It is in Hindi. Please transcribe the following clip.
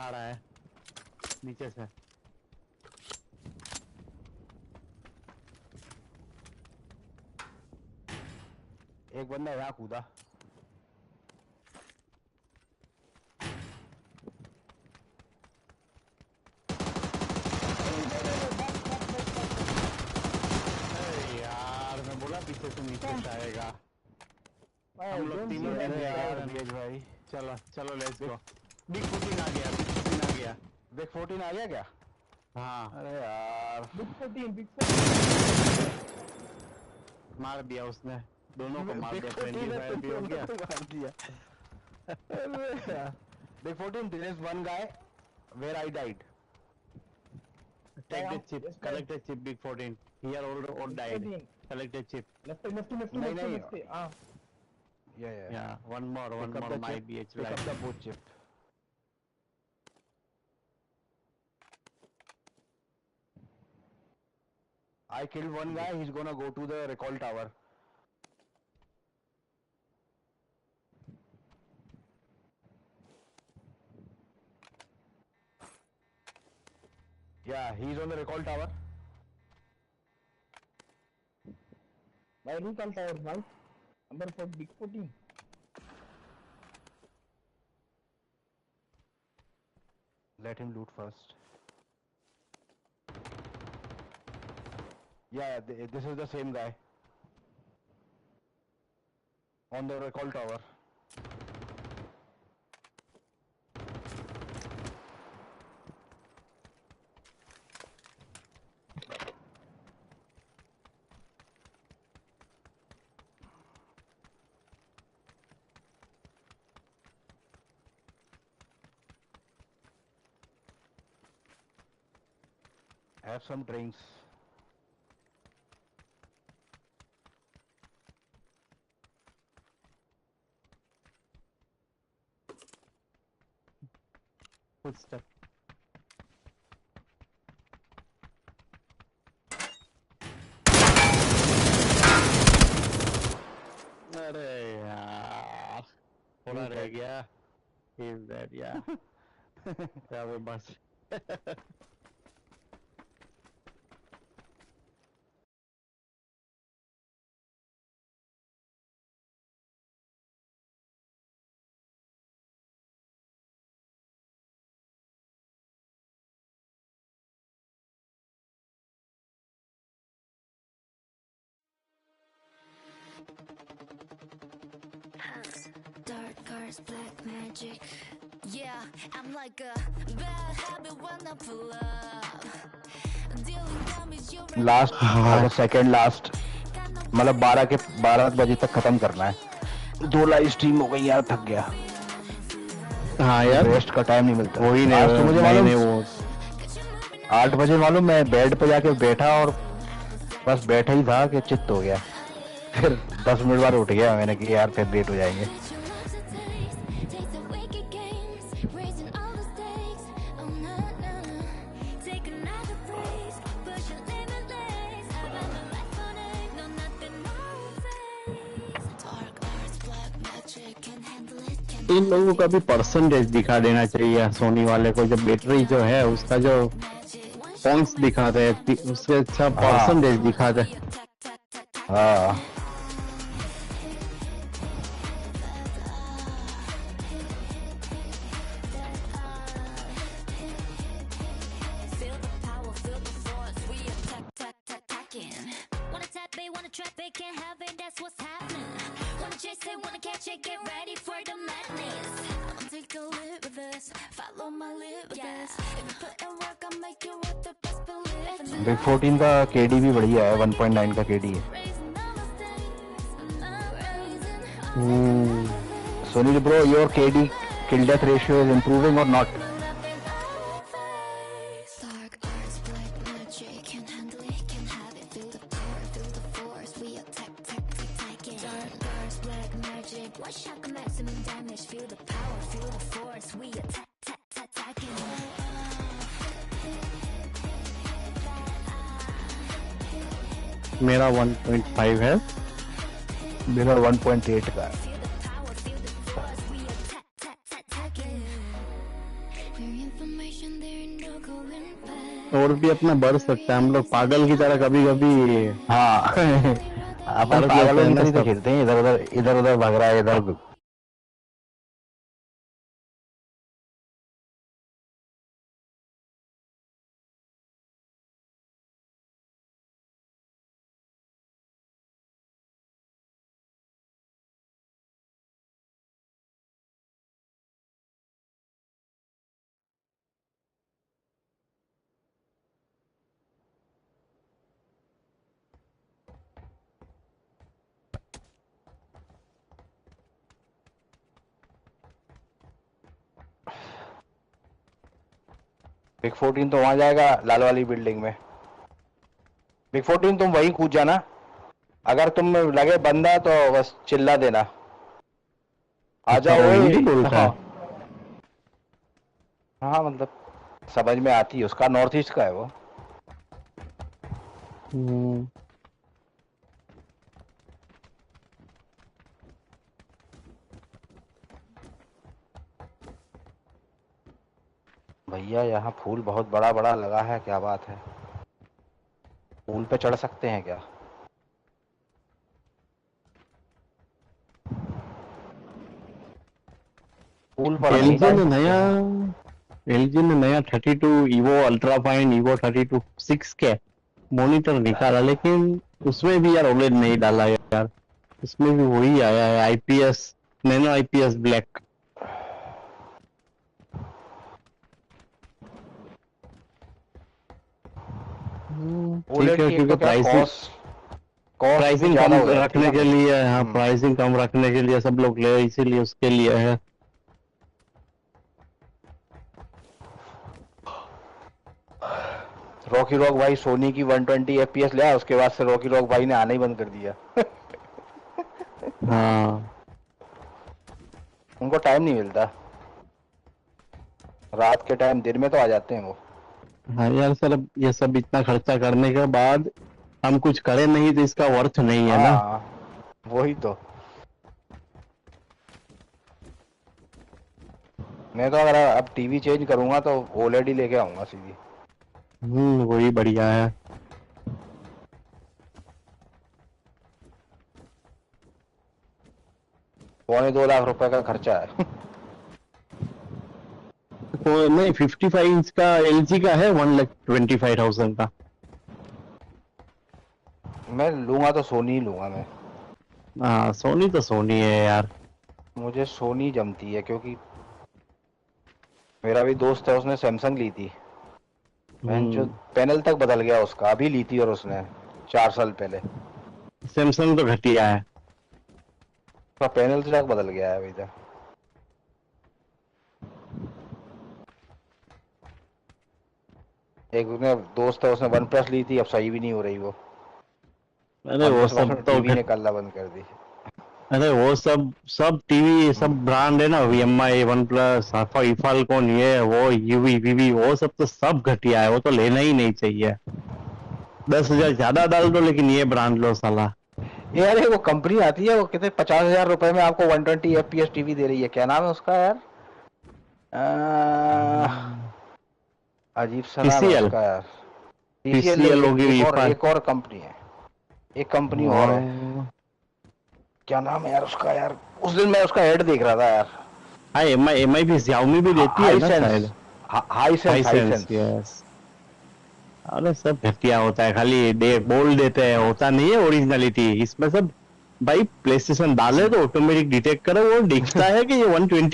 आ रहा है नीचे से। एक बंदा यहाँ कूदा। यार मैं बोला पीछे से नीचे से आएगा। हम लोग don't तीनों see टीम that यार भाई। चलो चलो लेट्स गो। बिग 14 आ गया, बिग 14 आ गया। बिग 14 आ गया क्या? हाँ अरे यार बिग 14 मार दिया उसने, दोनों को मार बिग दिया। 14 फ्रेंडली ने फायर भी हो गया। तो मार दिया। अरे यार big 14 there is one guy where I died. Take the Yeah, chip, yes, collect the chip Big 14. Here all died. 14 Collect the chip. left नहीं Yeah, one more pick up the my chip, BH pick life. up the boot chip. I killed one guy, he's gonna go to the recall tower. Yeah, he's on the recall tower. Why recall tower, right? Number for big 14. Let him loot first. Yeah, this is the same guy. On the recall tower. Have some drinks. Footstep. अरे यार थोड़ा रह गया। He is dead, yeah. Yeah, we must. Dark arts, black magic. Yeah, I'm like a bad habit when I pull up. Dealing damage, you're Last और second last मतलब 12 बजे तक खत्म करना है। 2 लाइव स्ट्रीम हो गई यार, थक गया। हाँ यार रेस्ट का टाइम नहीं मिलता। वही आज तो मुझे मालूम नहीं वो 8 बजे मालूम मैं बेड पे जाके बैठा और बस बैठा ही था कि चित्त हो गया। फिर 10 मिनट बाद उठ गया मैंने कि यार फिर लेट हो जाएंगे। इन लोगों का भी परसेंटेज दिखा देना चाहिए सोनी वाले को। जब बैटरी जो है उसका जो पॉइंट्स दिखाते हैं उससे अच्छा परसेंटेज दिखाते हैं। हाँ बिग 14 का केडी भी बढ़िया है, 1.9 का केडी है। Sunil bro, your KD kill death ratio is improving or not? मेरा 1.5 है, मेरा 1.8 का है। information, there ain't no going back. और भी अपना बढ़ सकता है, हम लोग पागल की तरह कभी कभी हाँ अपन बढ़ लेते पागलों हैं की ना तरह तो सब। खेलते हैं, इधर उधर भाग रहा है इधर। बिग 14 तो वहां जाएगा लाल वाली बिल्डिंग में। बिग 14 तुम वहीं कूद जाना, अगर तुम लगे बंदा तो बस चिल्ला देना, आ अच्छा, जाओ वो ओए। हिंदी बोलता हाँ है? हाँ, मतलब समझ में आती है, उसका नॉर्थ ईस्ट का है वो। हम्म, भैया यहाँ फूल बहुत बड़ा बड़ा लगा है, क्या बात है। फूल पे चढ़ सकते हैं क्या? फूल पर नहीं एलजी चढ़ ने सकते नया हैं। एलजी ने नया 32 ईवो अल्ट्रा फाइन ईवो 32 6 के मॉनिटर निकाला, लेकिन उसमें भी यार ओलेड नहीं डाला यार। उसमें भी वही आया है आईपीएस, नैनो आईपीएस ब्लैक। ठीक ओलेड है, की एक क्योंकि तो क्या कॉस्ट भी प्राइसिंग ज्यादा कम हो जाती है रखने ना के फिर। लिए, हाँ हम्म। प्राइसिंग कम रखने के लिए सब लोग ले, इसीलिए उसके लिए है। रॉकी रॉक भाई सोनी की 120 एफपीएस ले आया, उसके बाद से रॉकी रॉक भाई ने आना ही बंद कर दिया। हाँ उनको टाइम नहीं मिलता, रात के टाइम, दिन में तो आ जाते हैं वो। हाँ यार सर, अब ये सब इतना खर्चा करने के बाद हम कुछ करें नहीं तो इसका वर्थ नहीं है ना। हाँ वही तो। मैं तो अगर अब टीवी चेंज करूंगा तो ओलेड ही लेके आऊंगा सीधी। वही बढ़िया है। ₹2.25 लाख का खर्चा है। तो नहीं, 55 इंच का एलजी का है 1,25,000 का। मैं लूंगा तो सोनी ही लूंगा मैं। हाँ सोनी तो सोनी है यार। मुझे सोनी जमती है, क्योंकि मेरा भी दोस्त है, उसने सैमसंग ली थी। बहन जो हम्म, पैनल तक बदल गया उसका, अभी ली थी और उसने 4 साल पहले। सैमसंग तो घटिया है। उसका पैनल तक बदल गया है अभी तक। एक उसने दोस्त है, उसने वन प्लस ली थी, अब सही भी नहीं हो रही वो। अरे वन वो प्लस सब में तो टीवी निकालना बंद कर दी। अरे वो सब सब टीवी सब ब्रांड है ना, वीएमआई, वन प्लस, फाल्कॉन, ये वो यूवी वीवी, वो सब तो सब घटिया है, वो तो लेना ही नहीं चाहिए। 10,000 ज्यादा डाल दो लेकिन ये ब्रांड लो साला। यार ये वो कंपनी आती है, वो कहते 50,000 रुपए में आपको 120 एफपीएस टीवी दे रही है, क्या नाम है उसका यार? अजीब सा नाम है टीसीएल, उसका यार। टीसीएल नहीं, टीसीएल होगी, एक और कंपनी है, एक कंपनी और है। क्या नाम है यार उसका यार? उस दिन मैं उसका ऐड देख रहा था यार। हाँ एमआई भी, Xiaomi भी देती है हाई ना सेंस, शायद। High sense, high Hisense, sense. Yes. अरे सब घटिया होता है, खाली बोल देते हैं, होता नहीं है ओरिजिनलिटी इसमें सब। भाई प्ले स्टेशन डाले तो ऑटोमेटिक डिटेक्ट करे, वो दिखता है कि ये 120